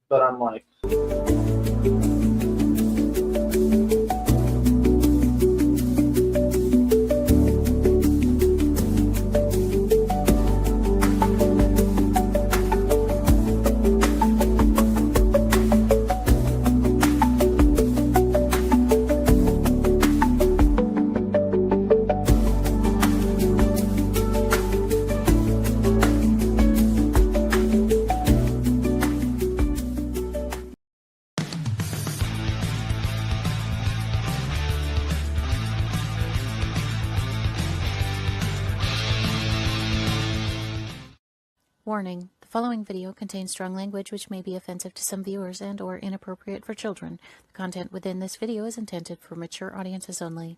but I'm like, Warning: the following video contains strong language which may be offensive to some viewers and or inappropriate for children. The content within this video is intended for mature audiences only.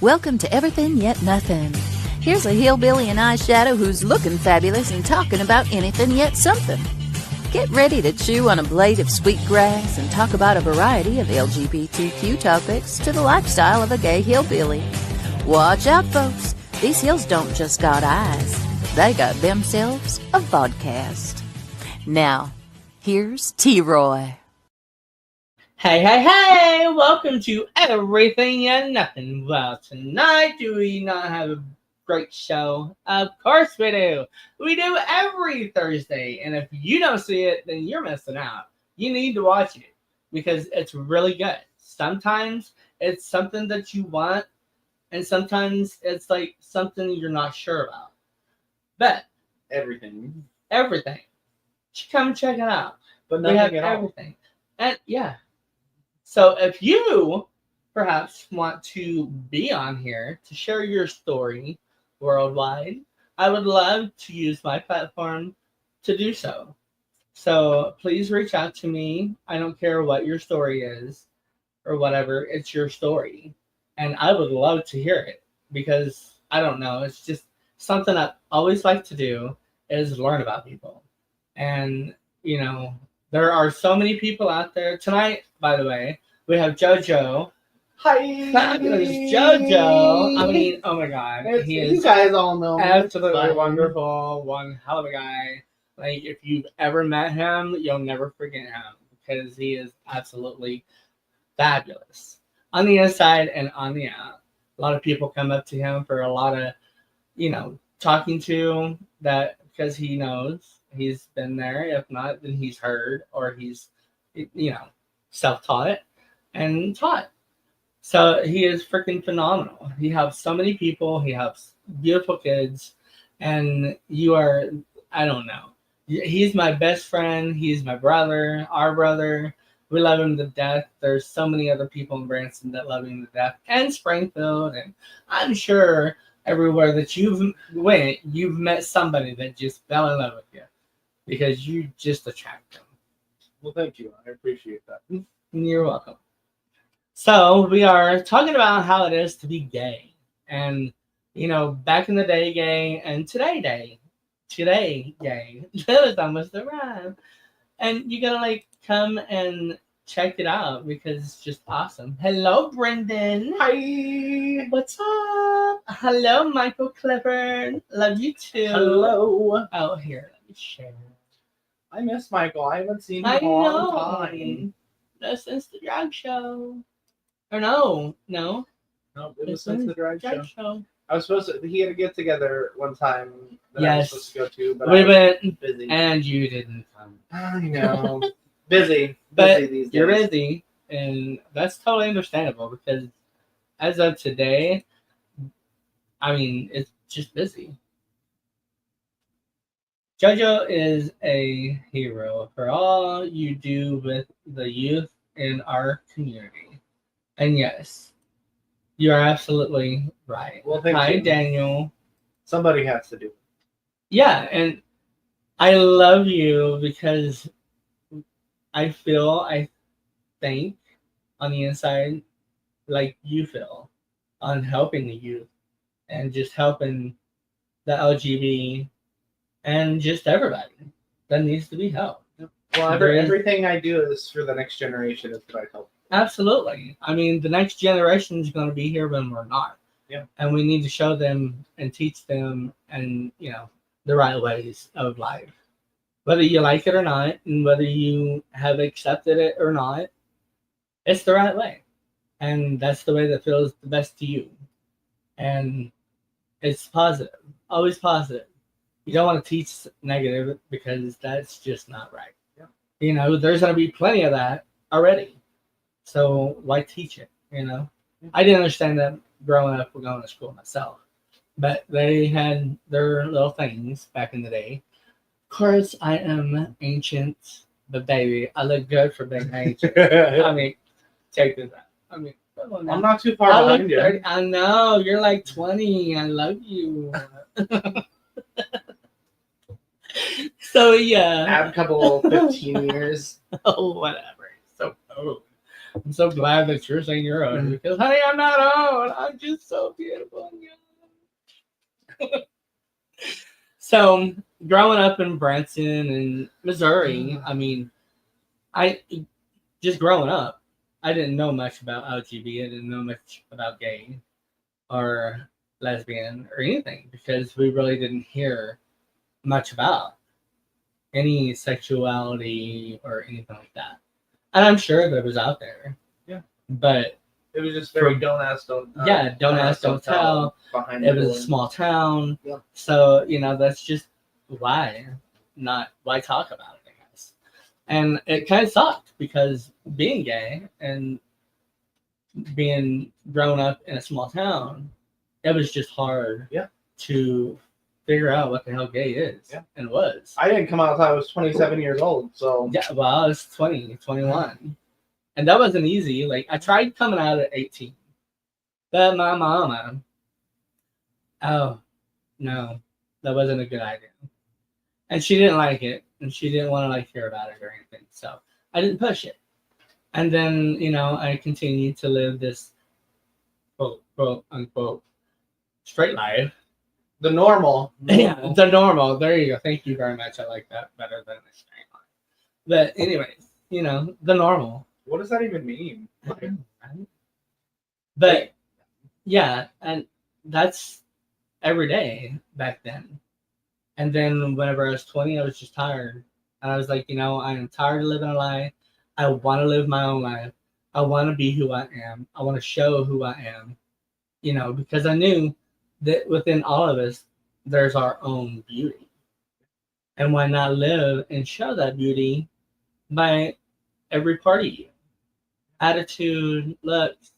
Welcome to Everything Yet Nothing. Here's a hillbilly in eyeshadow who's looking fabulous and talking about anything yet something. Get ready to chew on a blade of sweet grass and talk about a variety of LGBTQ topics to the lifestyle of a gay hillbilly. Watch out, folks. These hills don't just got eyes. They got themselves a vodcast. Now, here's T-Roy. Hey, welcome to Everything and Nothing. Well, tonight, do we not have a great show? Of course we do. We do every Thursday, and if you don't see it, then you're missing out. You need to watch it, because it's really good. Sometimes it's something that you want, and sometimes it's like something you're not sure about. But everything. Come check it out. But We have nothing at all. everything. And yeah. So if you perhaps want to be on here to share your story worldwide, I would love to use my platform to do so. So please reach out to me. I don't care what your story is or whatever. It's your story. And I would love to hear it, because I don't know. It's just something I always like to do is learn about people. And, you know, there are so many people out there. Tonight, by the way, we have JoJo. Hi! Fabulous JoJo. I mean, oh my God. He You is guys all know me. absolutely It's fine. wonderful. One hell of a guy. Like, if you've ever met him, you'll never forget him, because he is absolutely fabulous on the inside and on the out. A lot of people come up to him for a lot of, talking to that, because he knows he's been there. If not, then he's heard, or he's, self-taught and taught. So he is freaking phenomenal. He helps so many people. He helps beautiful kids. And I don't know. He's my best friend. He's my brother, our brother. We love him to death. There's so many other people in Branson that love him to death, and Springfield. And I'm sure everywhere that you've went, you've met somebody that just fell in love with you, because you just attract them. Well, thank you. I appreciate that. You're welcome. So we are talking about how it is to be gay, and back in the day, gay, and today gay. That was almost a rhyme. And you gotta come and check it out, because it's just awesome. Hello, Brendan. Hi! What's up? Hello, Michael Clifford. Love you too. Hello! Oh, here, let me share. I miss Michael. I haven't seen him I in a long know. time. That's since the drag show. Or no. No, it was It's since the drag show. show. I was supposed to. He had a get together one time that I was Yes. supposed to go to, but We I was went, busy. and you didn't come. I know. busy. But Busy these days. you're busy, and that's totally understandable, because as of today, I mean, it's just busy. JoJo is a hero for all you do with the youth in our community. And yes, you are absolutely right. Well, thank Hi, you. Daniel. Somebody has to do it. Yeah, and I love you, because I think on the inside like you feel on helping the youth, and just helping the LGBT and just everybody that needs to be helped. Well, There is- everything I do is for the next generation. Is what I help. Absolutely. I mean, the next generation is going to be here when we're not. Yeah. And we need to show them and teach them, and the right ways of life, whether you like it or not, and whether you have accepted it or not, it's the right way. And that's the way that feels the best to you. And it's positive, always positive. You don't want to teach negative because that's just not right. Yeah. You know, there's going to be plenty of that already. So why teach it, you know? Yeah. I didn't understand that growing up or going to school myself. But they had their little things back in the day. Of course, I am ancient, but baby, I look good for being ancient. I mean, take this out. I mean, come on now. I'm not too far I look behind you. 30. I know, you're like 20. I love you. So, yeah. Add a couple 15 years. Oh, whatever. So old. I'm so glad that you're saying you're old because, honey, I'm not old. I'm just so beautiful and young. So, growing up in Branson and Missouri, I mean, just growing up, I didn't know much about LGBT. I didn't know much about gay or lesbian or anything because we really didn't hear much about any sexuality or anything like that. And I'm sure that it was out there. Yeah. But it was just very don't ask, don't don't ask, don't tell. Behind it was a small town. Yeah. So, you know, that's just why talk about it, I guess. And it kind of sucked because being gay and being grown up in a small town, it was just hard to figure out what the hell gay is and was. I didn't come out until I was 27 years old, so yeah, well, I was 20, 21. And that wasn't easy. Like, I tried coming out at 18. But my mama, oh, no, that wasn't a good idea. And she didn't like it, and she didn't want to, like, hear about it or anything. So I didn't push it. And then, you know, I continued to live this quote, unquote, straight life. The normal. Yeah, the normal. There you go. Thank you very much. I like that better than the straight line. But anyways, you know, the normal. What does that even mean? But yeah, and that's every day back then. And then whenever I was 20, I was just tired. And I was like, you know, I am tired of living a lie. I want to live my own life. I want to be who I am. I want to show who I am. You know, because I knew that within all of us, there's our own beauty. And why not live and show that beauty by every part of you? Attitude, looks,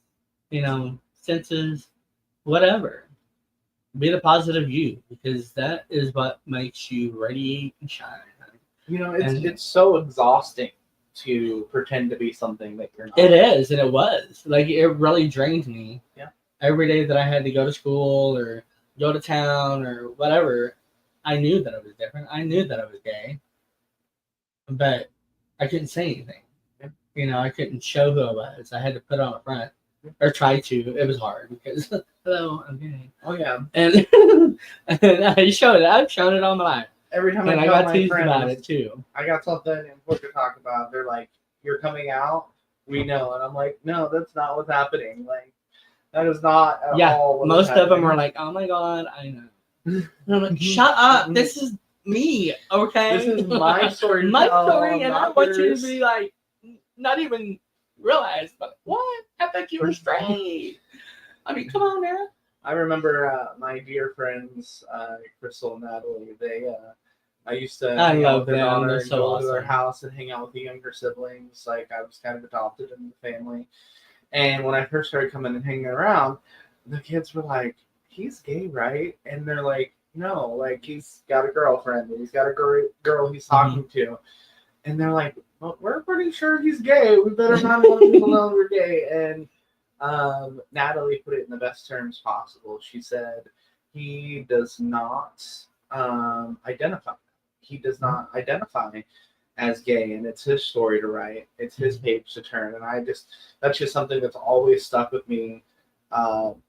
you know, senses, whatever. Be the positive you, because that is what makes you radiate and shine. You know, it's so exhausting to pretend to be something that you're not. It is, and it was. Like, it really drained me. Yeah. Every day that I had to go to school or go to town or whatever, I knew that I was different. I knew that I was gay. But I couldn't say anything. Yeah. You know, I couldn't show who I was. I had to put on a front. Or try to. It was hard because, hello, I'm gay. Oh, yeah. And, and I've shown it all my life. Every time And I tell got my teased friends, about it too. I got something important to talk about. They're like, you're coming out? We know. And I'm like, no, that's not what's happening. Like, that is not at all what most is of them happening. are like, oh my God, I know. And I'm like, shut up. This is me, okay? This is my story. My story, and I not want you yours. to be like, not even realize, but what? I thought you were straight. I mean, come on, man. I remember my dear friends, Crystal and Natalie. I used to I hang out love with their them. daughter They're and so go to their awesome. house and hang out with the younger siblings. Like, I was kind of adopted into the family. And when I first started coming and hanging around, the kids were like, he's gay, right? And they're like, no, like, he's got a girlfriend. And he's got a girl he's talking to. And they're like, well, we're pretty sure he's gay. We better not let people know we're gay. And Natalie put it in the best terms possible. She said, he does not identify. He does not identify as gay, and it's his story to write. It's his page to turn. And that's just something that's always stuck with me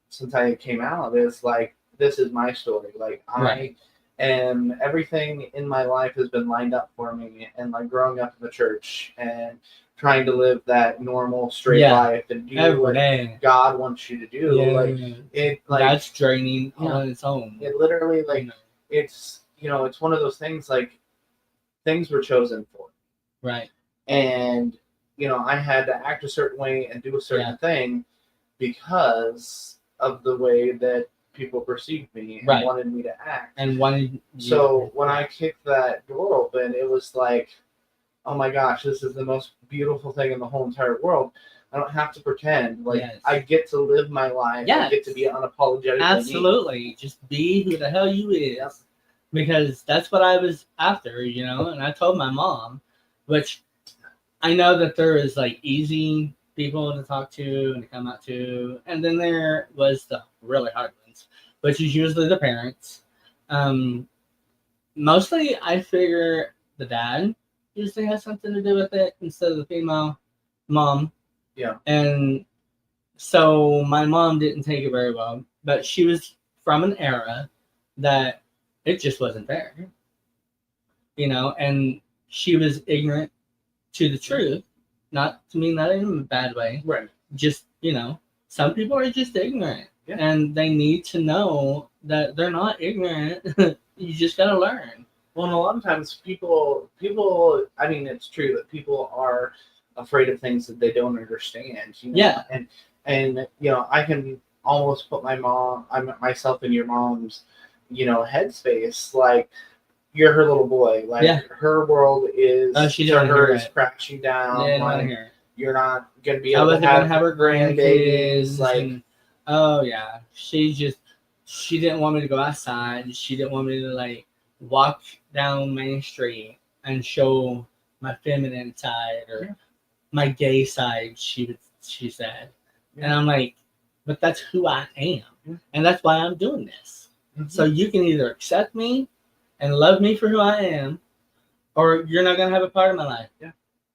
since I came out. Is like, this is my story. Like, Right. and everything in my life has been lined up for me. And like growing up in the church and trying to live that normal straight life and do Every what day. God wants you to do. Like, it, like, that's draining on its own. it literally, like, You know. it's, you know, it's one of those things, like, things were chosen for me. Right. And I had to act a certain way and do a certain thing because of the way that people perceived me and wanted me to act. And wanted. So when I kicked that door open, it was like, oh my gosh, this is the most beautiful thing in the whole entire world. I don't have to pretend. Like, I get to live my life. I get to be unapologetically Absolutely. me. Just be who the hell you is. Because that's what I was after, and I told my mom, which I know that there is like easy people to talk to and to come out to, and then there was the really hard ones, which is usually the parents. Mostly I figure the dad usually has something to do with it instead of the female mom. Yeah. And so my mom didn't take it very well, but she was from an era that it just wasn't fair. And she was ignorant to the truth, not to mean that in a bad way. Right. Just, some people are just ignorant. Yeah. And they need to know that they're not ignorant. You just got to learn. Well, and a lot of times people, I mean, it's true that people are afraid of things that they don't understand. Yeah. And I can almost put myself in your mom's, headspace. Like, you're her little boy. Like, her world is is crashing down. Yeah, like, you're not gonna be able to have her grandbabies. Like, oh yeah, she didn't want me to go outside. She didn't want me to like walk down Main Street and show my feminine side or my gay side. She said, and I'm like, but that's who I am, and that's why I'm doing this. So you can either accept me and love me for who I am, or you're not gonna have a part of my life. Yeah.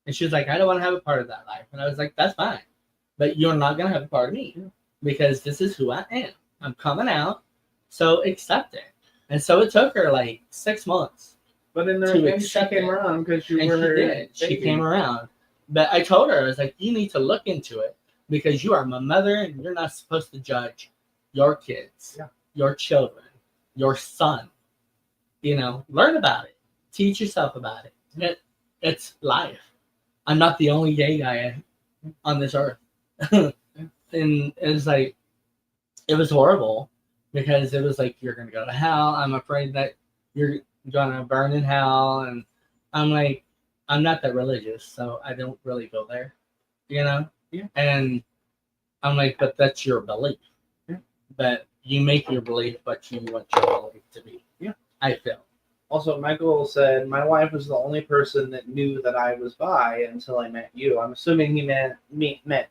And she was like, I don't want to have a part of that life. And I was like, that's fine, but you're not gonna have a part of me because this is who I am. I'm coming out, so accept it. And so it took her like 6 months. But in the end, she came around because you were her baby. She came around. But I told her, I was like, you need to look into it because you are my mother and you're not supposed to judge your kids, your children, your son. Learn about it. Teach yourself about it. It's life. I'm not the only gay guy on this earth. And it's like, it was horrible because it was like, you're going to go to hell. I'm afraid that you're going to burn in hell. And I'm like, I'm not that religious, so I don't really go there, Yeah. And I'm like, but that's your belief. Yeah. But you make your belief what you want your belief to be. Yeah. I feel. Also, Michael said, my wife was the only person that knew that I was bi until I met you. I'm assuming he met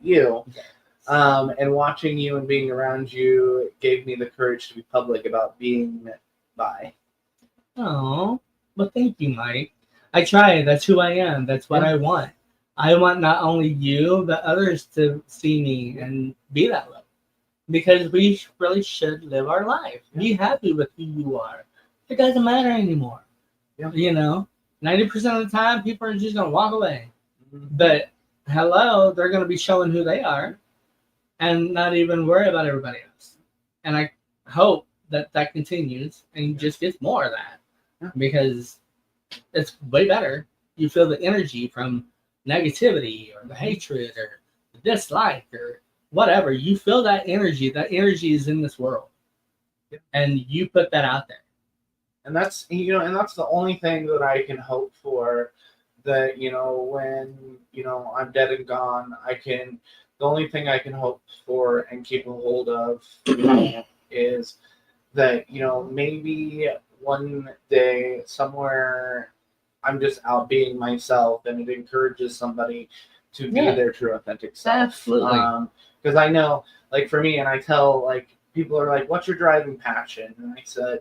you. Yes. And watching you and being around you gave me the courage to be public about being bi. Oh, well, thank you, Mike. I try. That's who I am. That's what I want. I want not only you, but others to see me and be that way. Because we really should live our life. Be happy with who you are. It doesn't matter anymore. Yeah. 90% of the time, people are just going to walk away. But, hello, they're going to be showing who they are and not even worry about everybody else. And I hope that continues and just gets more of that. Because it's way better. You feel the energy from negativity or the hatred or the dislike or whatever. You feel that energy. That energy is in this world. And you put that out there. And that's the only thing that I can hope for, that, when, I'm dead and gone, the only thing I can hope for and keep a hold of is that, maybe one day somewhere I'm just out being myself and it encourages somebody to be their true authentic self. Absolutely. Because I know, like, for me, and I tell, like, people are like, what's your driving passion? And I said,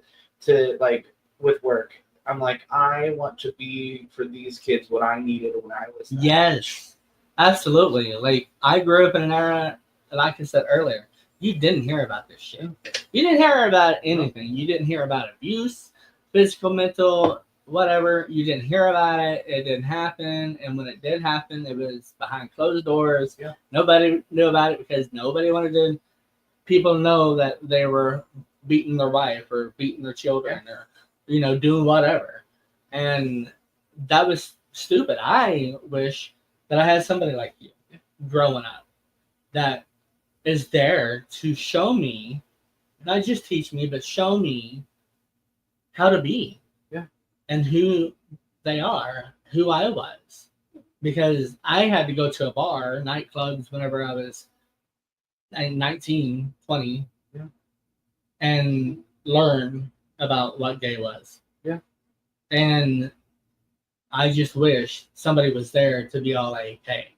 with work, I'm like, I want to be for these kids what I needed when I was there. Yes, absolutely. Like, I grew up in an era, like I said earlier, you didn't hear about this shit. You didn't hear about anything. You didn't hear about abuse, physical, mental, whatever. You didn't hear about it. It didn't happen. And when it did happen, it was behind closed doors. Yeah. Nobody knew about it because nobody wanted people to know that they were beating their wife or beating their children or, doing whatever. And that was stupid. I wish that I had somebody like you growing up that is there to show me, not just teach me, but show me how to be. Yeah. And who they are, who I was. Because I had to go to a bar, nightclubs, whenever I was 19, 20, yeah, and learn about what gay was. Yeah. And I just wish somebody was there to be all like, hey,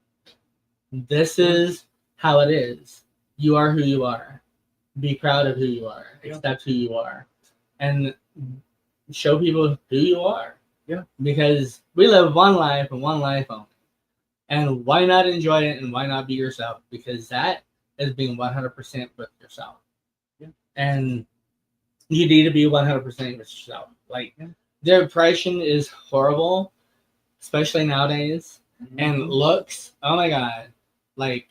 this is how it is. You are who you are. Be proud of who you are. Yeah. Accept who you are. And show people who you are. Yeah. Because we live one life and one life only. And why not enjoy it and why not be yourself? Because that is being 100% with yourself. Yeah. And you need to be 100% with yourself. Like, depression is horrible, especially nowadays. Mm-hmm. And looks, oh my God. Like,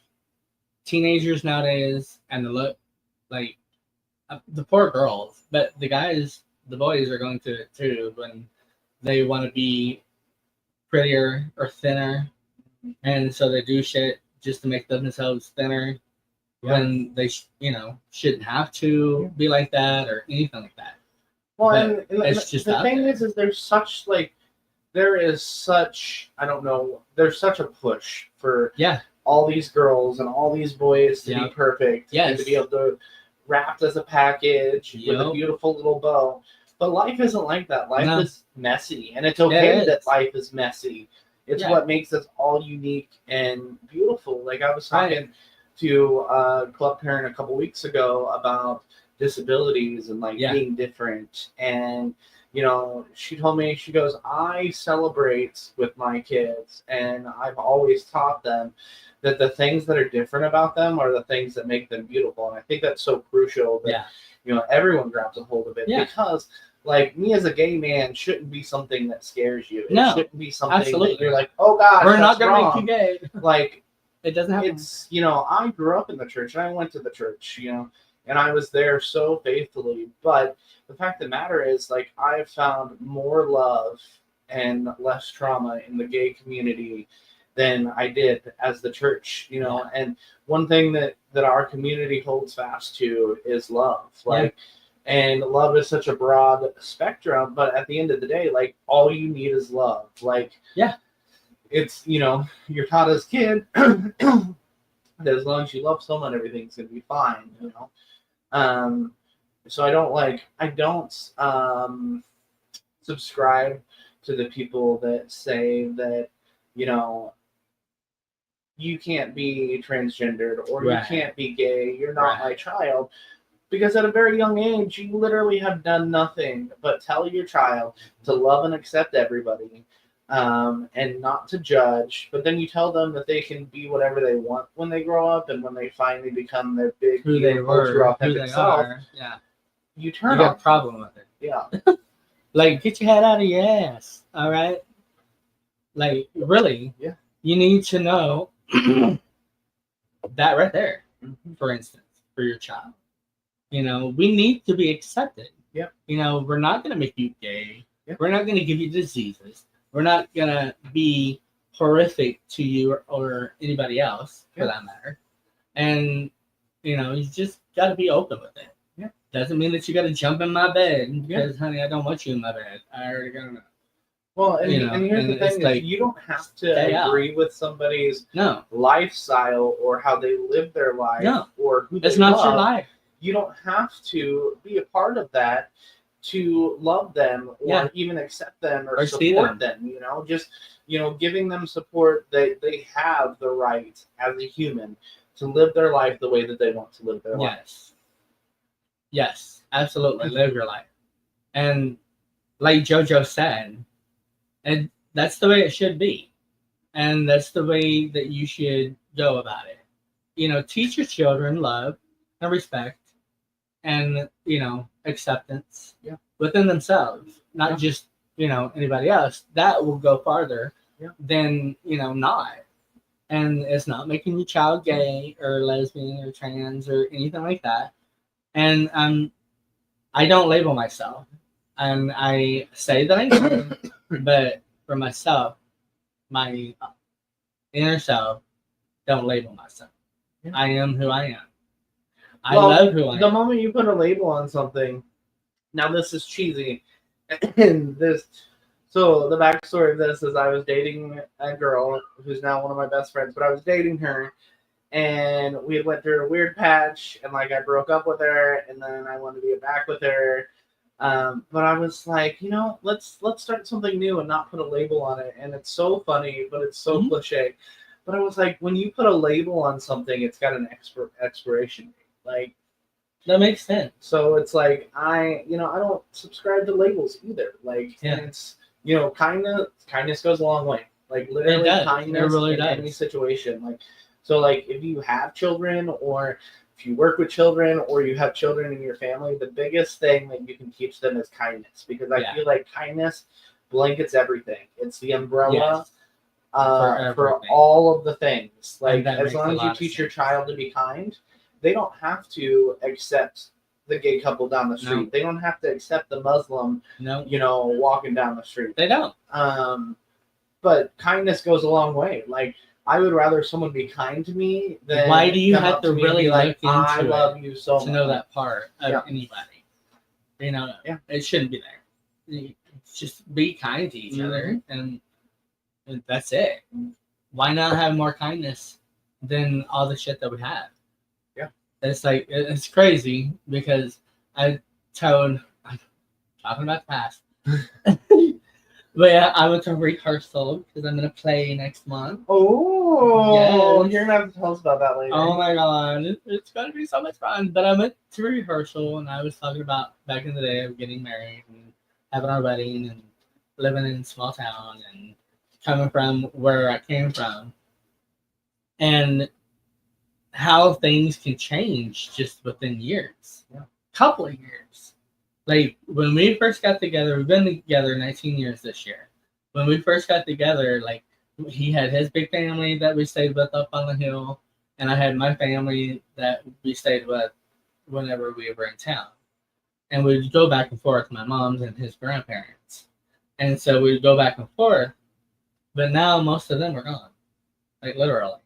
teenagers nowadays and the look, like, the poor girls. But the guys, the boys are going through it too when they want to be prettier or thinner. And so they do shit just to make themselves thinner when they, shouldn't have to be like that or anything like that. Well, But and it's just the out thing there. is there's such I don't know, there's such a push for all these girls and all these boys to be perfect and to be able to wrapped as a package with a beautiful little bow. But life isn't like that. Life is messy, and it's okay that life is messy. It's what makes us all unique and beautiful. Like I was talking to a club parent a couple weeks ago about disabilities and being different. And, she told me, she goes, I celebrate with my kids, and I've always taught them that the things that are different about them are the things that make them beautiful. And I think that's so crucial that, everyone grabs a hold of it because me as a gay man shouldn't be something that scares you. It shouldn't be something that you're like, oh God, we're not going to make you gay. It doesn't happen. It's, I grew up in the church and I went to the church, and I was there so faithfully. But the fact of the matter is, I've found more love and less trauma in the gay community than I did as the church, and one thing that our community holds fast to is love. And love is such a broad spectrum, but at the end of the day, all you need is love. It's, you're taught as a kid that as long as you love someone, everything's gonna be fine, So I don't subscribe to the people that say that, you can't be transgendered or you can't be gay, you're not my child. Because at a very young age, you literally have done nothing but tell your child to love and accept everybody, and not to judge. But then you tell them that they can be whatever they want when they grow up, and when they finally become their big, who they were, true, authentic self, you turn. You got a problem with it. Yeah. Get your head out of your ass. All right. Really. Yeah. You need to know that right there. Mm-hmm. For instance, for your child. We need to be accepted. Yep. We're not going to make you gay. Yep. We're not going to give you diseases. We're not going to be horrific to you or anybody else for that matter. And, you just got to be open with it. Yeah. Doesn't mean that you got to jump in my bed because, honey, I don't want you in my bed. I already got enough. Well, and here's the thing: is you don't have to agree with somebody's lifestyle or how they live their life or who they it's not love. your life. You don't have to be a part of that to love them or even accept them or support them. Just giving them support that they have the right as a human to live their life the way that they want to live their life. Yes, absolutely. Live your life. And like JoJo said, and that's the way it should be. And that's the way that you should go about it. Teach your children love and respect and, acceptance within themselves, not just, anybody else. That will go farther than, not. And it's not making your child gay or lesbian or trans or anything like that. And I don't label myself. And I say that I am, but for myself, my inner self, don't label myself. Yeah. I am who I am. I Well, love who I the am. moment you put a label on something, now this is cheesy, and this. So the backstory of this is I was dating a girl who's now one of my best friends, but I was dating her, and we went through a weird patch, and like I broke up with her, and then I wanted to get back with her. But I was like, let's start something new and not put a label on it. And it's so funny, but it's so cliche. But I was like, when you put a label on something, it's got an expiration date. Like, That makes sense. so it's like I don't subscribe to labels either. Like, Yeah. and it's kindness goes a long way. Like literally, does. kindness It really in does. any situation. Like, so like if you have children or if you work with children or you have children in your family, the biggest thing that you can teach them is kindness, because I feel like kindness blankets everything. It's the umbrella. Yes. For everything. all of the things. Like, that as makes long a as you lot of teach your sense. child to be kind, they don't have to accept the gay couple down the street. No. They don't have to accept the Muslim, No, walking down the street. they don't. But kindness goes a long way. Like, I would rather someone be kind to me than Why do you come have up to me and really be like, look into I love you so much. to know that part of Yeah. anybody? Yeah. It shouldn't be there. Just be kind to each other, and that's it. Why not have more kindness than all the shit that we have? Yeah. It's like, it's crazy because I'm talking about the past. But yeah, I went to rehearsal because I'm gonna play next month. Oh, Yes. you're gonna have to tell us about that later. Oh my god, it's gonna be so much fun. But I went to rehearsal and I was talking about back in the day of getting married and having our wedding and living in a small town and coming from where I came from, and how things can change just within years. Yeah. Couple of years. Like when we first got together, we've been together 19 years this year. When we first got together, like he had his big family that we stayed with up on the hill, and I had my family that we stayed with whenever we were in town. And we'd go back and forth, my mom's and his grandparents. And so we'd go back and forth, but now most of them are gone. Like literally.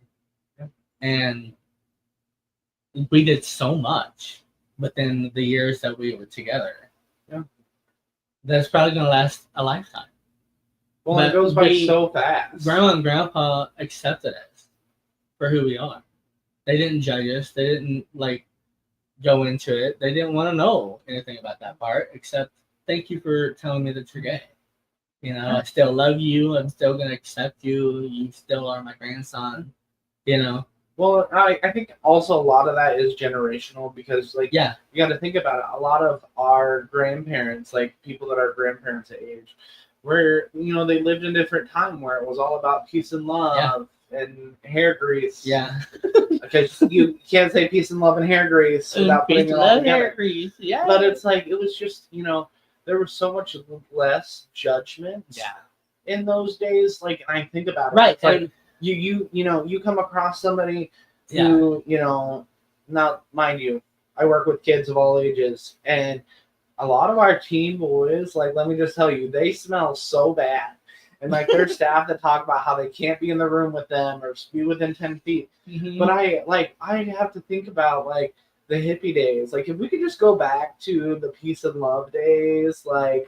Yeah. And we did so much within the years that we were together. Yeah. That's probably gonna last a lifetime. Well, But it goes by so fast. Grandma and Grandpa accepted us for who we are. They didn't judge us. They didn't go into it. They didn't want to know anything about that part, except thank you for telling me that you're gay. I still love you. I'm still gonna accept you. You still are my grandson. Well, I think also a lot of that is generational, because you Yeah. got to think about it. A lot of our grandparents, like people that are grandparents at age, where they lived in a different time where it was all about peace and love and hair grease. Yeah. Because you can't say peace and love and hair grease without putting it all together. Yeah. But it's like it was just there was so much less judgment. Yeah. In those days, and I think about it, Right. it's like you come across somebody who now mind you, I work with kids of all ages, and a lot of our teen boys, let me just tell you, they smell so bad, and their staff that talk about how they can't be in the room with them or be within 10 feet. Mm-hmm. But I have to think about the hippie days. If we could just go back to the peace and love days, I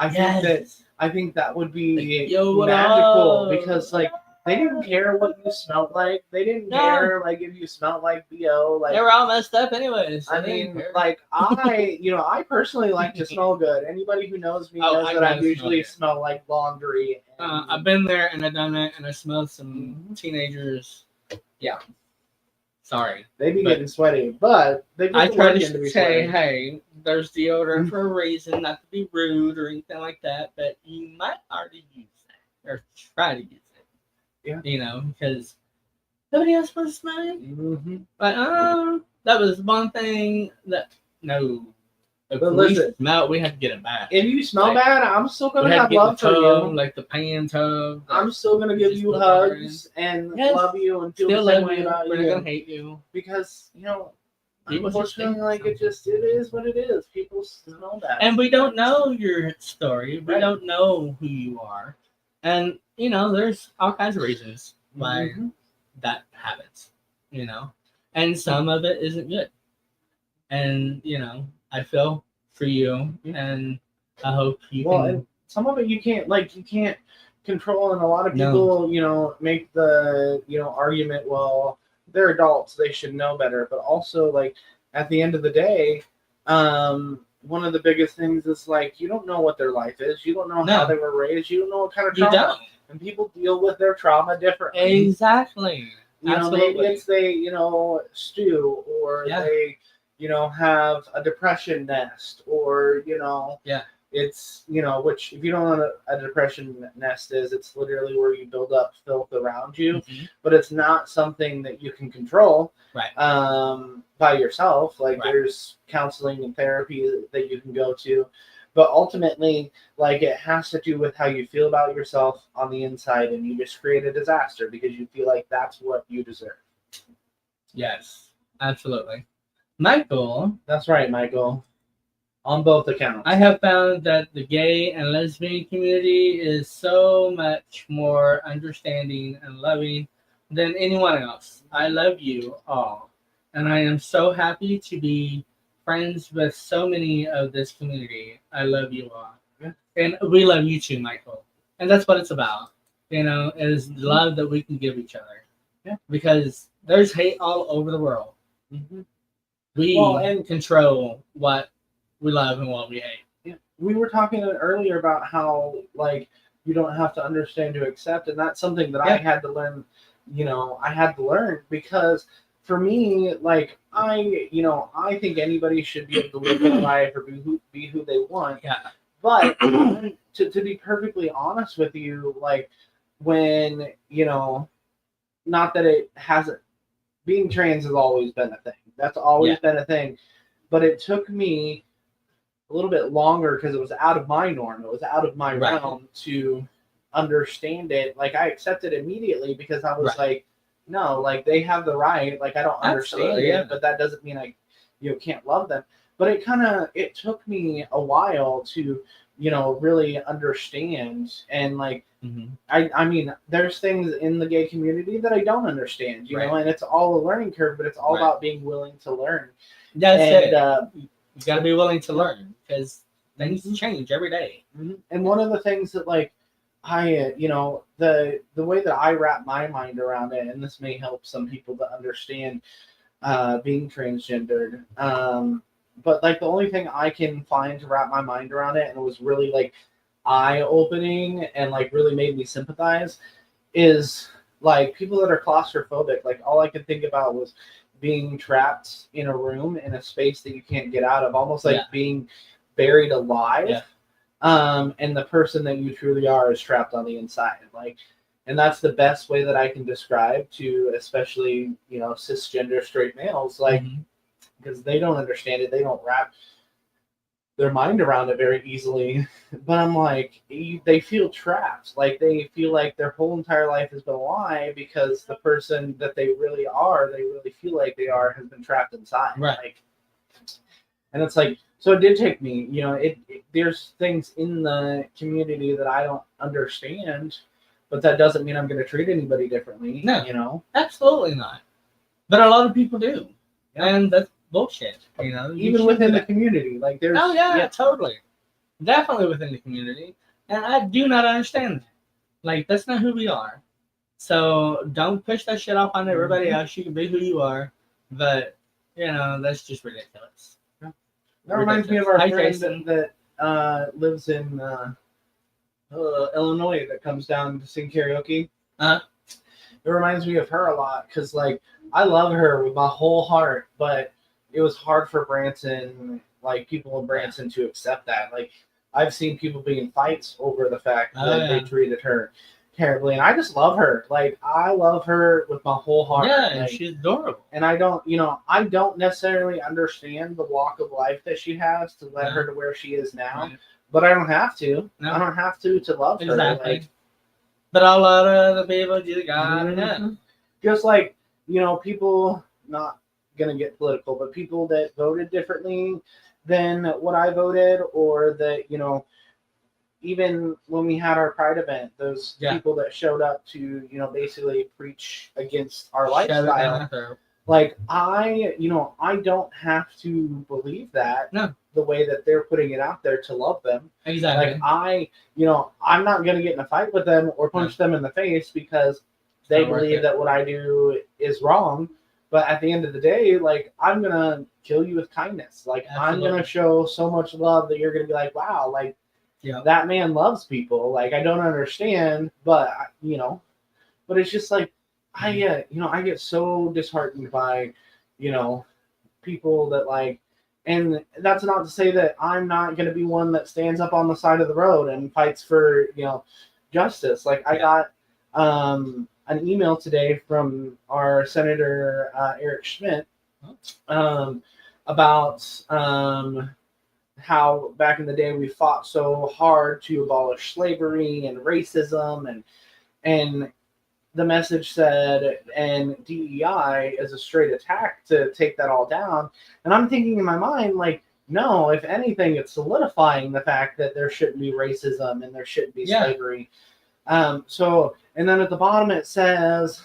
think that would be magical, because they didn't care what you smelled like. They didn't care if you smelled like BO. They were all messed up anyways. I mean, I personally like to smell good. Anybody who knows me knows that I usually smell like laundry. I've been there and I've done it, and I smelled some teenagers. Yeah. Sorry. They be getting sweaty, but I try to say, hey, there's deodorant for a reason, not to be rude or anything like that, but you might already use that or try to use it. Yeah. Because nobody else wants to smell it. Mm-hmm. But that was one thing that if listen, we had to get it back. If you smell bad, I'm still gonna have the love for you. Like the pan tub. I'm still gonna give you hugs and love you and feel still the same love way you. about We're you. not gonna hate you. Because People unfortunately, it is what it is. People smell bad, and we don't know your story. We don't know who you are. And there's all kinds of reasons why Mhm. that happens. And some of it isn't good. And I feel for you, and I hope you Well, can. and some of it you can't control, and a lot of No. people make the argument, well, they're adults, they should know better. But also, like, at the end of the day, one of the biggest things is, like, you don't know what their life is, you don't know how No. they were raised, you don't know what kind of You trauma, don't. and people deal with their trauma differently. Exactly. Maybe Absolutely. it's they stew, or Yeah. they have a depression nest, or Yeah. it's which, if you don't know what a depression nest is, it's literally where you build up filth around you, Mhm. but it's not something that you can control Right. by yourself. Like, Right. there's counseling and therapy that you can go to, but ultimately, like, it has to do with how you feel about yourself on the inside, and you just create a disaster because you feel like that's what you deserve. Yes. Absolutely. Michael, That's right, Michael. On both accounts. I have found that the gay and lesbian community is so much more understanding and loving than anyone else. I love you all, and I am so happy to be friends with so many of this community. I love you all. Yeah. And we love you too, Michael. And that's what it's about, is love that we can give each other. Yeah. Because there's hate all over the world. Mm-hmm. We control what we love and what we hate. Yeah. We were talking earlier about how, like, you don't have to understand to accept, and that's something that I had to learn. I had to learn, because for me, like, I think anybody should be able to live their life or be who they want. Yeah. But to be perfectly honest with you, like, when not that it hasn't, being trans has always been a thing. That's always been a thing, but it took me a little bit longer because it was out of my norm. It was out of my realm to understand it. Like, I accepted it immediately because I was like, no, like, they have the right. Like, I don't understand it, but that doesn't mean I, can't love them. But it took me a while to, really understand. And, like, I mean, there's things in the gay community that I don't understand, and it's all a learning curve, but it's all about being willing to learn. That's it. You got to be willing to learn, because things change every day. And one of the things that, like, I, the way that I wrap my mind around it, and this may help some people to understand being transgendered, but, like, the only thing I can find to wrap my mind around it, and it was really, like, eye-opening and, like, really made me sympathize, is, like, people that are claustrophobic. Like, all I could think about was being trapped in a room in a space that you can't get out of, almost like being buried alive. Yeah. And the person that you truly are is trapped on the inside. Like, and that's the best way that I can describe to, especially, cisgender straight males, like, because they don't understand it. They don't wrap their mind around it very easily. But I'm like, they feel trapped. Like, they feel like their whole entire life has been a lie, because the person that they really feel like they are, has been trapped inside. Right. Like, and it's like, so it did take me, there's things in the community that I don't understand, but that doesn't mean I'm going to treat anybody differently. No, absolutely not. But a lot of people do. And that's bullshit, Even within the community. Like, there's... Oh, yeah, totally. Definitely within the community. And I do not understand that. Like, that's not who we are. So don't push that shit off on everybody else. You can be who you are. But, that's just ridiculous. That reminds me of our friend that lives in Illinois, that comes down to sing karaoke. Uh-huh. It reminds me of her a lot, because, like, I love her with my whole heart, but it was hard for Branson, like, people in Branson, to accept that. Like, I've seen people be in fights over the fact that they treated her terribly, and I just love her. Like, I love her with my whole heart. Yeah, like, she's adorable. And I don't necessarily understand the walk of life that she has to let her to where she is now, but I don't have to. No. I don't have to love her. Exactly. But a lot of the people just got it. Just like, people, not gonna get political, but people that voted differently than what I voted, or that, even when we had our Pride event, those Yeah. people that showed up to, basically preach against our Shove it down lifestyle. our throat. Like I don't have to believe that No. the way that they're putting it out there to love them. Exactly. Like I'm not gonna get in a fight with them or punch them in the face because they Not worth believe it. that what I do is wrong. But at the end of the day, like I'm gonna kill you with kindness. Like I'm Absolutely. gonna show so much love that you're gonna be like, wow, like Yeah. that man loves people. Like I don't understand, but but it's just like I get so disheartened by people that like, and that's not to say that I'm not going to be one that stands up on the side of the road and fights for justice. Like I got an email today from our Senator Eric Schmidt about how back in the day we fought so hard to abolish slavery and racism, and the message said, and DEI is a straight attack to take that all down. And I'm thinking in my mind, like, no, if anything, it's solidifying the fact that there shouldn't be racism and there shouldn't be slavery. So, and then at the bottom it says,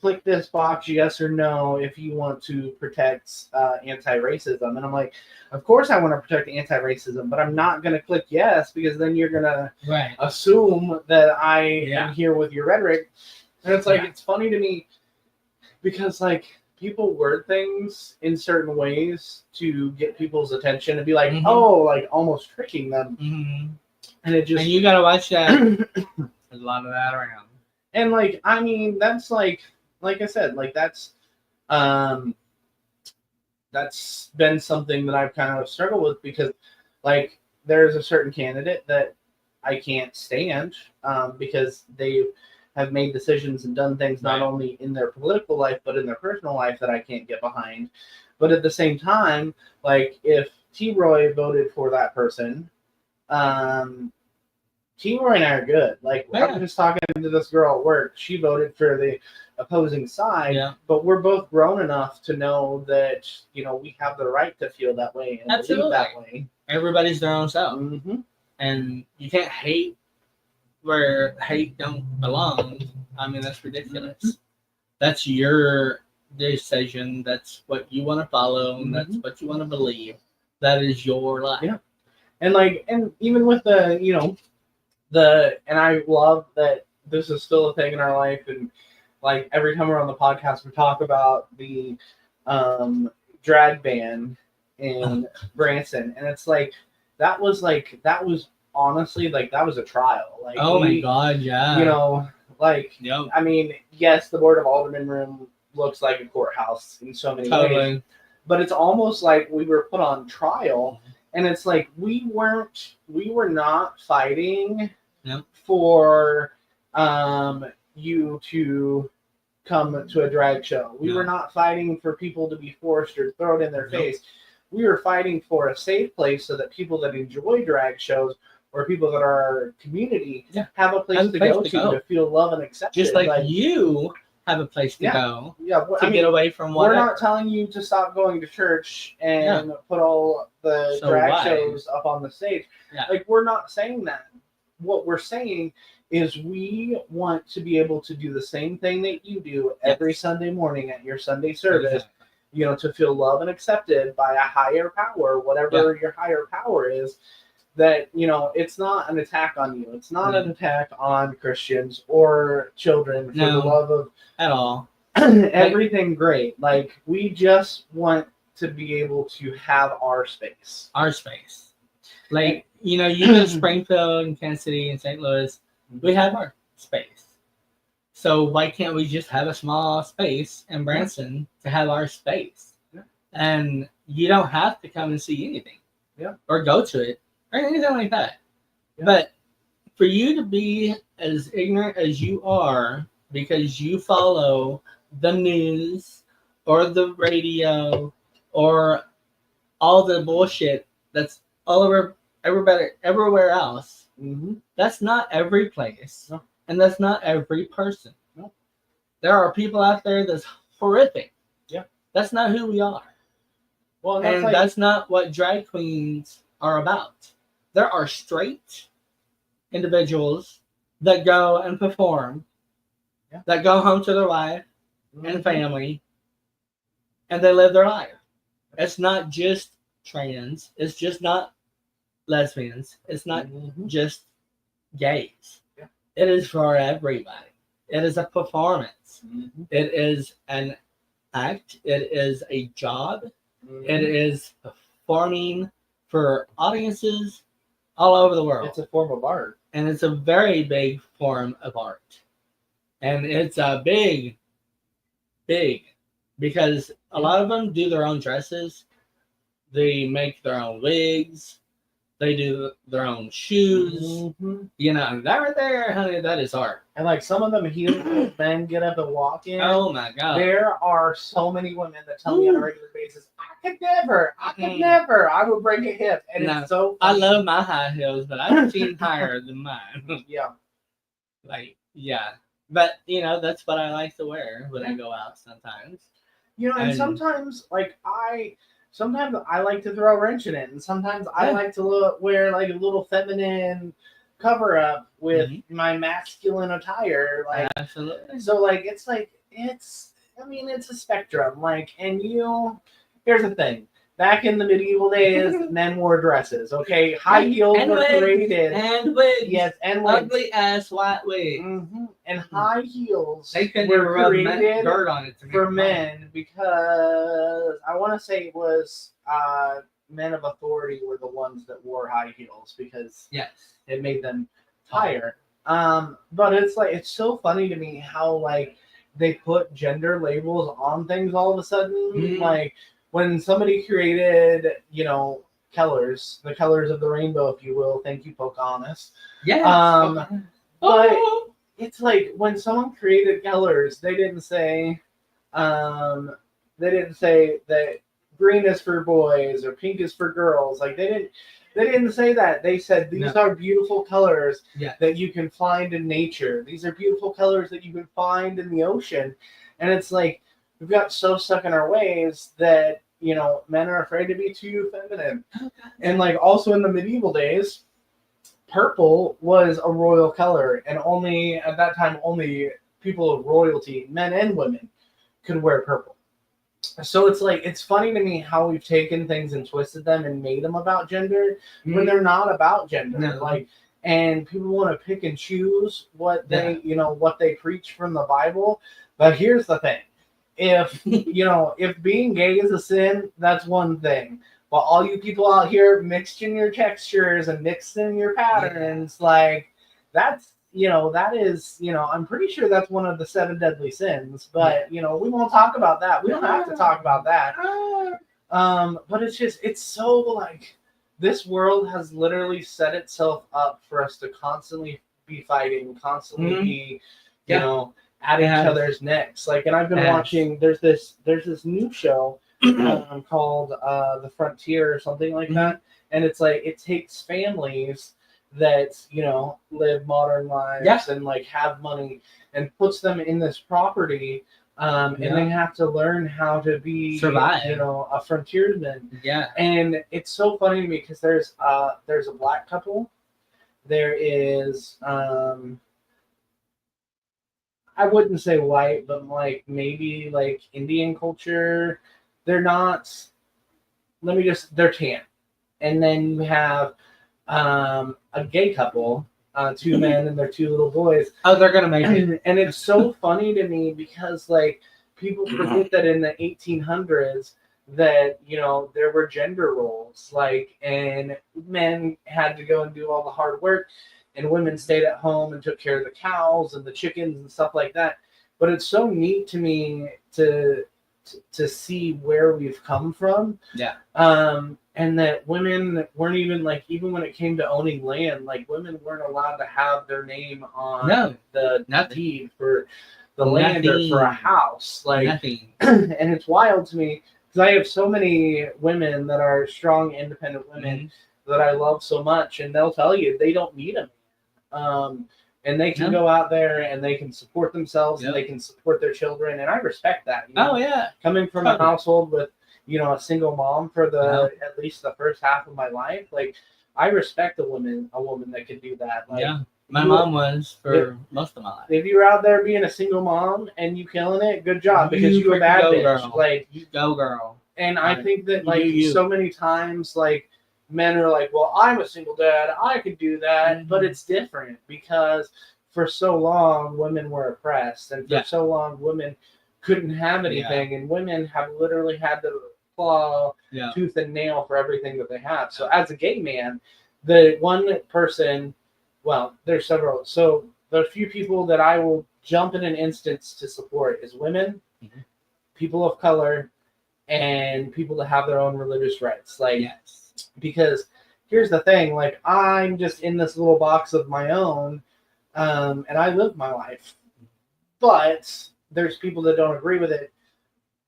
click this box, yes or no, if you want to protect anti-racism. And I'm like, of course I want to protect anti-racism, but I'm not going to click yes because then you're going to assume that I am here with your rhetoric. And it's like, it's funny to me because like people word things in certain ways to get people's attention and be like, oh, like almost tricking them. And it just... And you got to watch that. There's a lot of that around. And like, I mean, that's like I said, like that's been something that I've kind of struggled with because like there's a certain candidate that I can't stand because they have made decisions and done things not only in their political life but in their personal life that I can't get behind. But at the same time, like if T-Roy voted for that person, T-Roy and I are good. Like I was just talking to this girl at work. She voted for the opposing side, but we're both grown enough to know that we have the right to feel that way and believe that way. Everybody's their own self, and you can't hate where hate don't belong. I mean, that's ridiculous. That's your decision. That's what you want to follow. And that's what you want to believe. That is your life. Yeah, and even with the and I love that this is still a thing in our life, and like every time we're on the podcast, we talk about the drag ban in Branson, and it's like that was honestly like that was a trial. Like my god, yeah. I mean, yes, the Board of Aldermen room looks like a courthouse in so many ways, but it's almost like we were put on trial, and it's like we were not fighting for you to come to a drag show. We were not fighting for people to be forced or thrown in their face. We were fighting for a safe place so that people that enjoy drag shows or people that are our community have a place to go to feel love and accepted. Just like you have a place to go to get away from whatever. We're not telling you to stop going to church and put all the drag shows up on the stage. Like, we're not saying that. What we're saying is we want to be able to do the same thing that you do every Sunday morning at your Sunday service, to feel loved and accepted by a higher power, whatever your higher power is, that, it's not an attack on you. It's not an attack on Christians or children for the love of at all. Everything great. Like, we just want to be able to have our space. Our space. Like, you in Springfield and Kansas City and St. Louis, we have our space. So why can't we just have a small space in Branson to have our space? And you don't have to come and see anything. Or go to it. Or anything like that. But for you to be as ignorant as you are because you follow the news or the radio or all the bullshit that's all over everywhere else, that's not every place. And that's not every person. There are people out there that's horrific. That's not who we are. Well, and that's not what drag queens are about. There are straight individuals that go and perform, Yeah. that go home to their wife Mm-hmm. and family, and they live their life. It's not just trans. It's just not lesbians. It's not Mhm. just gays. Yeah. It is for everybody. It is a performance. Mhm. It is an act. It is a job. Mhm. It is performing for audiences all over the world. It's a form of art. And it's a very big form of art. And it's a big, because a lot of them do their own dresses. They make their own wigs. They do their own shoes. Mhm. You know, that right there, honey, that is art. And like some of them heels men get up and walk in. Oh my God. There are so many women that tell me on a regular basis, I could never, I would break a hip. And No, it's so I funny. love my high heels, but I've seen higher than mine. Yeah. Like, yeah. But, you know, that's what I like to wear when I go out sometimes. You know, and sometimes I like to throw a wrench in it, and sometimes I like to wear like a little feminine cover up with my masculine attire. Like, absolutely. So like it's a spectrum. Like, and here's the thing. Back in the medieval days, men wore dresses. Okay, high heels and were wigs, created. and wigs. Yes, and wigs. Ugly ass white wigs. Mm-hmm. And high heels They couldn't were even rub created dirt on it to make for them men because I want to say it was men of authority were the ones that wore high heels because it made them higher. But it's so funny to me how like they put gender labels on things all of a sudden. Like when somebody created, colors, the colors of the rainbow, if you will. Thank you, Pocahontas. Yes. But it's like when someone created colors, they didn't say that green is for boys or pink is for girls. Like they didn't say that. They said these are beautiful colors that you can find in nature. These are beautiful colors that you can find in the ocean. And it's like we've got so stuck in our ways that, men are afraid to be too feminine. And like also in the medieval days, purple was a royal color, and only at that time only people of royalty, men and women, could wear purple. So it's funny to me how we've taken things and twisted them and made them about gender when they're not about gender. No. Like, and people want to pick and choose what what they preach from the Bible. But here's the thing: if if being gay is a sin, that's one thing. But all you people out here mixing your textures and mixing your patterns, like that's that is, I'm pretty sure that's one of the 7 deadly sins, but we won't talk about that. We don't have to talk about that. But it's so like this world has literally set itself up for us to constantly be fighting, constantly be, at each other's necks. Like, and I've been watching, there's this new show called The Frontier or something like that. And it's like, it takes families that live modern lives and like have money and puts them in this property and they have to learn how to be survive, a frontiersman. And it's so funny to me because there's a black couple, there is I wouldn't say white, but like maybe like Indian culture. They're not, they're tan. And then you have a gay couple, 2 men and their 2 little boys. Oh, they're gonna make it. And it's so funny to me because like people forget that in the 1800s that there were gender roles, like, and men had to go and do all the hard work, and women stayed at home and took care of the cows and the chickens and stuff like that. But it's so neat to me to see where we've come from. And that women weren't even when it came to owning land, like women weren't allowed to have their name on the deed for the land or for a house. Like, and it's wild to me because I have so many women that are strong, independent women that I love so much, and they'll tell you they don't need a man. And they can go out there and they can support themselves and they can support their children, and I respect that. Coming from a household with a single mom for at least the first half of my life. Like, I respect a woman that can do that. Like, yeah. My mom was for most of my life. if you're out there being a single mom and you killing it, good job, because you a freaking bad go, bitch. girl. Like, you go, girl. and I think that you. so many times like men are like, well, I'm a single dad, I can do that, but it's different because for so long women were oppressed, and for so long women couldn't have anything, and women have literally had to claw tooth and nail for everything that they have. So as a gay man, the one person, well, there's several. So the few people that I will jump in an instance to support is women, people of color, and people that have their own religious rights. Like, because here's the thing, like, I'm just in this little box of my own, and I live my life. But there's people that don't agree with it.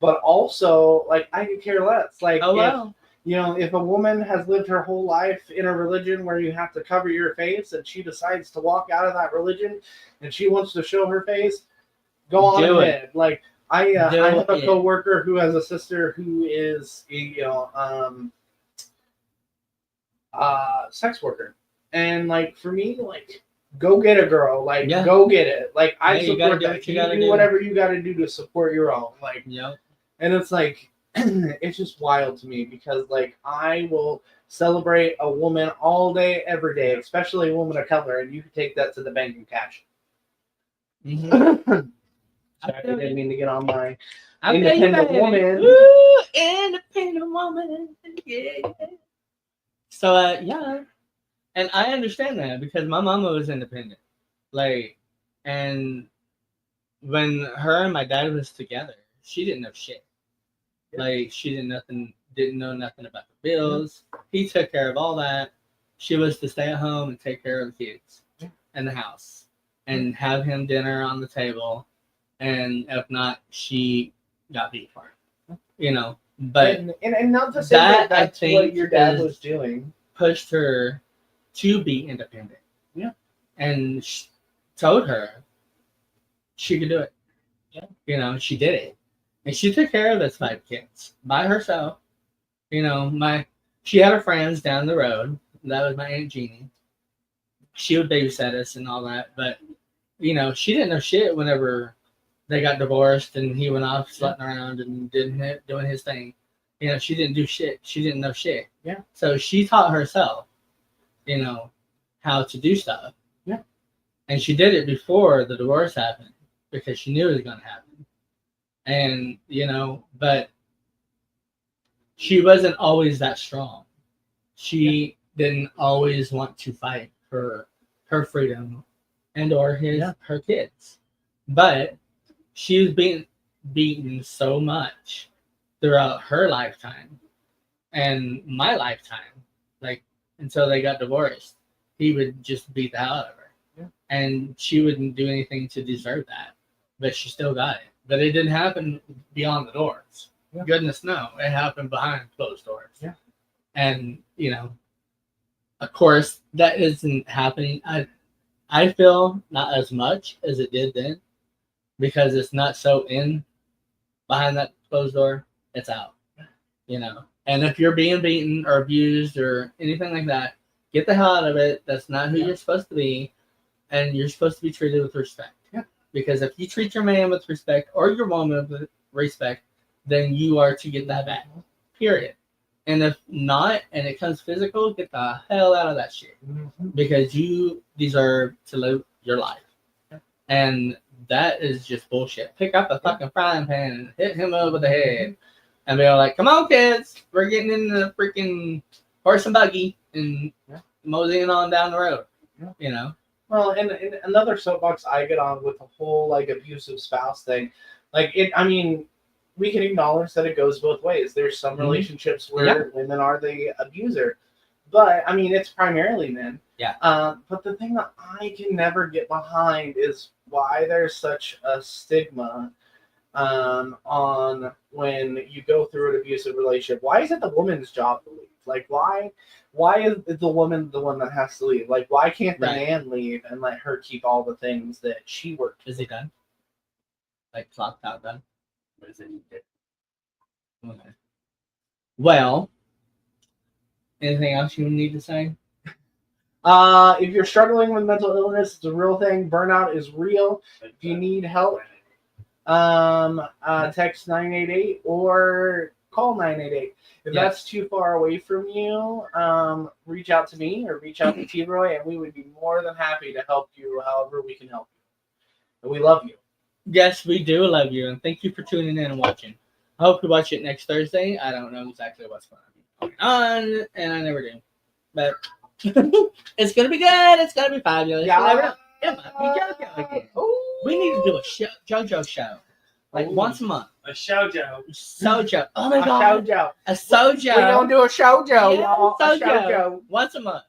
But also, like, I could care less. Like, if a woman has lived her whole life in a religion where you have to cover your face, and she decides to walk out of that religion and she wants to show her face, go on ahead. Like, I have a coworker who has a sister who is a sex worker, and like, for me, like, go get a girl, like, go get it. Like, I support that. You do whatever you got to do to support your own. Like, and it's like, it's just wild to me because, like, I will celebrate a woman all day, every day, especially a woman of color, and you can take that to the bank and cash. Sorry, I didn't mean to get on my independent woman. Woo, independent woman. Yeah. So, and I understand that because my mama was independent. Like, and when her and my dad was together, she didn't know shit. Like, she didn't know nothing about the bills. He took care of all that. She was to stay at home and take care of the kids and the house and have him dinner on the table. And if not, she got beat for it. But and not to say that that's what your dad was doing. Pushed her to be independent. Yeah. And told her she could do it. Yeah. She did it. And she took care of those 5 kids by herself. She had her friends down the road. That was my Aunt Jeannie. She would babysit us and all that. But, she didn't know shit whenever they got divorced and he went off slutting around and doing his thing. She didn't do shit. She didn't know shit. Yeah. So she taught herself, how to do stuff. Yeah. And she did it before the divorce happened because she knew it was going to happen. And, but she wasn't always that strong. She didn't always want to fight for her freedom and or her kids. But she was being beaten so much throughout her lifetime and my lifetime, like, until they got divorced. He would just beat the hell out of her. Yeah. And she wouldn't do anything to deserve that. But she still got it. But it didn't happen beyond the doors. Yeah. Goodness no. It happened behind closed doors. Yeah. And, of course, that isn't happening. I feel not as much as it did then because it's not so in behind that closed door. It's out. And if you're being beaten or abused or anything like that, get the hell out of it. That's not who you're supposed to be. And you're supposed to be treated with respect. Yeah. Because if you treat your man with respect or your woman with respect, then you are to get that back. Period. And if not, and it comes physical, get the hell out of that shit. Mm-hmm. Because you deserve to live your life. Yeah. And that is just bullshit. Pick up a fucking frying pan and hit him over the head. And be all like, come on, kids. We're getting in the freaking horse and buggy and moseying on down the road. Yeah. Well, and another soapbox I get on with the whole, like, abusive spouse thing, like, we can acknowledge that it goes both ways. There's some relationships where women are the abuser, but it's primarily men. Yeah. But the thing that I can never get behind is why there's such a stigma on when you go through an abusive relationship. Why is it the woman's job to leave? Like, why is the woman the one that has to leave? Like, why can't the man leave and let her keep all the things that she worked for? Is he done? Like, clocked out done? What is it? Okay. Well, anything else you need to say? If you're struggling with mental illness, it's a real thing. Burnout is real. If you need help, text 988 or call 988. If that's too far away from you, reach out to me or reach out to T-Roy, and we would be more than happy to help you however we can help you. And we love you. Yes, we do love you, and thank you for tuning in and watching. I hope you watch it next Thursday. I don't know exactly what's going on, and I never do. But it's going to be good. It's going to be fabulous. Yeah. You never know. It might be JoJo again. We need to do a JoJo show. Like once a month. A shoujo. Sojo. Oh my A god. shoujo. A sojo. We're going to do a shoujo, Yeah, y'all. A sojo. shoujo. Once a month.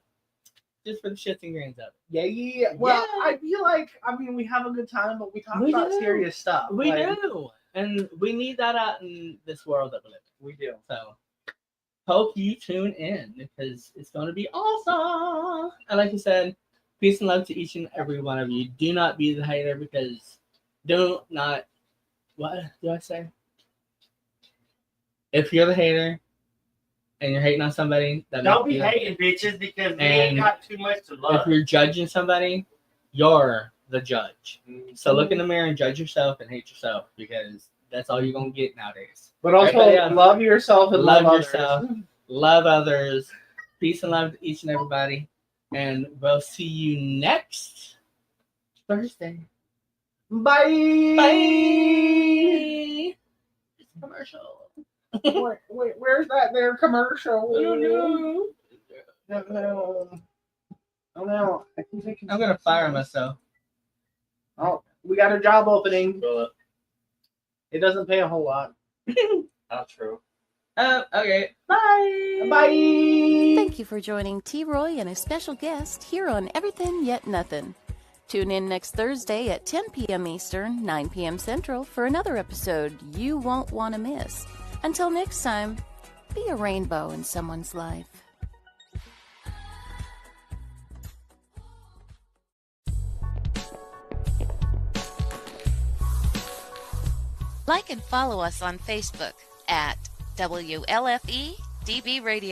Just for the shits and grins of it. Yeah. Well, Yeah. I feel like, we have a good time, but we talk We about do. serious stuff. We Like, do. And we need that out in this world that we live in. We do. So hope you tune in because it's going to be awesome. And like you said, peace and love to each and every one of you. Do not be the hater because what do I say? If you're the hater and you're hating on somebody, that Don't makes be you- hating bitches because we And ain't got too much to If love. you're judging somebody, you're the judge. So look in the mirror and judge yourself and hate yourself because that's all you're going to get nowadays. But also, Everybody else. love yourself and Love love yourself. others. Love others. Peace and love to each and everybody. And we'll see you next Thursday. Bye. Bye. Commercial. Where's that there commercial? I don't know. Oh no. I think I can- I'm going to fire myself. Oh, we got a job opening. It doesn't pay a whole lot. Not true. Okay. Bye. Bye. Thank you for joining T. Roy and a special guest here on Everythin Yet Nothin. Tune in next Thursday at 10 p.m. Eastern, 9 p.m. Central for another episode you won't want to miss. Until next time, be a rainbow in someone's life. Like and follow us on Facebook at WLFE DB Radio.